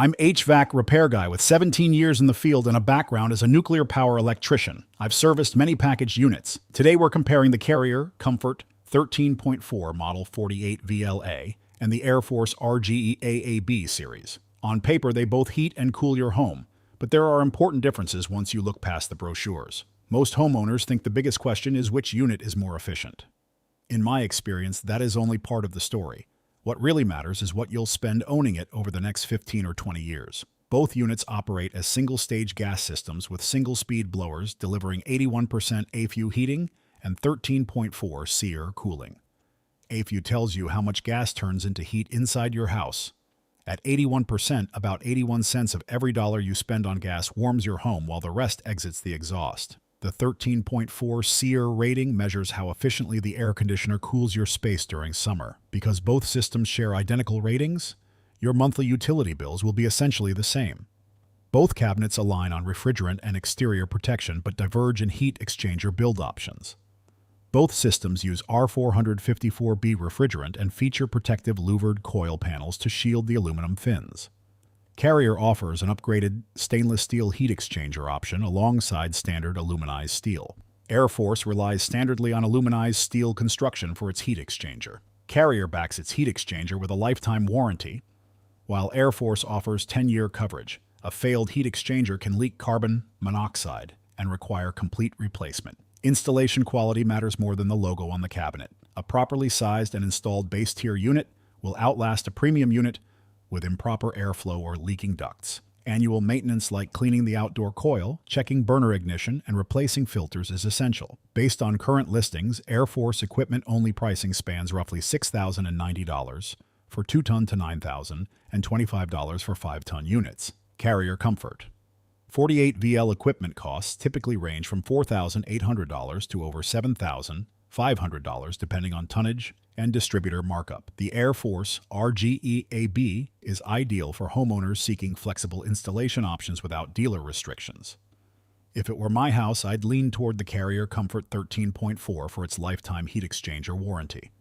I'm HVAC repair guy with 17 years in the field and a background as a nuclear power electrician. I've serviced many packaged units. Today we're comparing the Carrier Comfort 13.4 Model 48 VLA and the AireForce RGEAYB Series. On paper, they both heat and cool your home, but there are important differences once you look past the brochures. Most homeowners think the biggest question is which unit is more efficient. In my experience, that is only part of the story. What really matters is what you'll spend owning it over the next 15 or 20 years. Both units operate as single-stage gas systems with single-speed blowers delivering 81% AFUE heating and 13.4 SEER cooling. AFUE tells you how much gas turns into heat inside your house. At 81%, about 81 cents of every dollar you spend on gas warms your home while the rest exits the exhaust. The 13.4 SEER rating measures how efficiently the air conditioner cools your space during summer. Because both systems share identical ratings, your monthly utility bills will be essentially the same. Both cabinets align on refrigerant and exterior protection but diverge in heat exchanger build options. Both systems use R454B refrigerant and feature protective louvered coil panels to shield the aluminum fins. Carrier offers an upgraded stainless steel heat exchanger option alongside standard aluminized steel. AireForce relies standardly on aluminized steel construction for its heat exchanger. Carrier backs its heat exchanger with a lifetime warranty, while AireForce offers 10-year coverage. A failed heat exchanger can leak carbon monoxide and require complete replacement. Installation quality matters more than the logo on the cabinet. A properly sized and installed base-tier unit will outlast a premium unit with improper airflow or leaking ducts. Annual maintenance like cleaning the outdoor coil, checking burner ignition, and replacing filters is essential. Based on current listings, AireForce equipment-only pricing spans roughly $6,090 for 2-ton to $9,000 and $25 for 5-ton units. Carrier Comfort 48 VL equipment costs typically range from $4,800 to over $7,500 depending on tonnage and distributor markup. The AireForce RGEAYB is ideal for homeowners seeking flexible installation options without dealer restrictions. If it were my house, I'd lean toward the Carrier Comfort 13.4 for its lifetime heat exchanger warranty.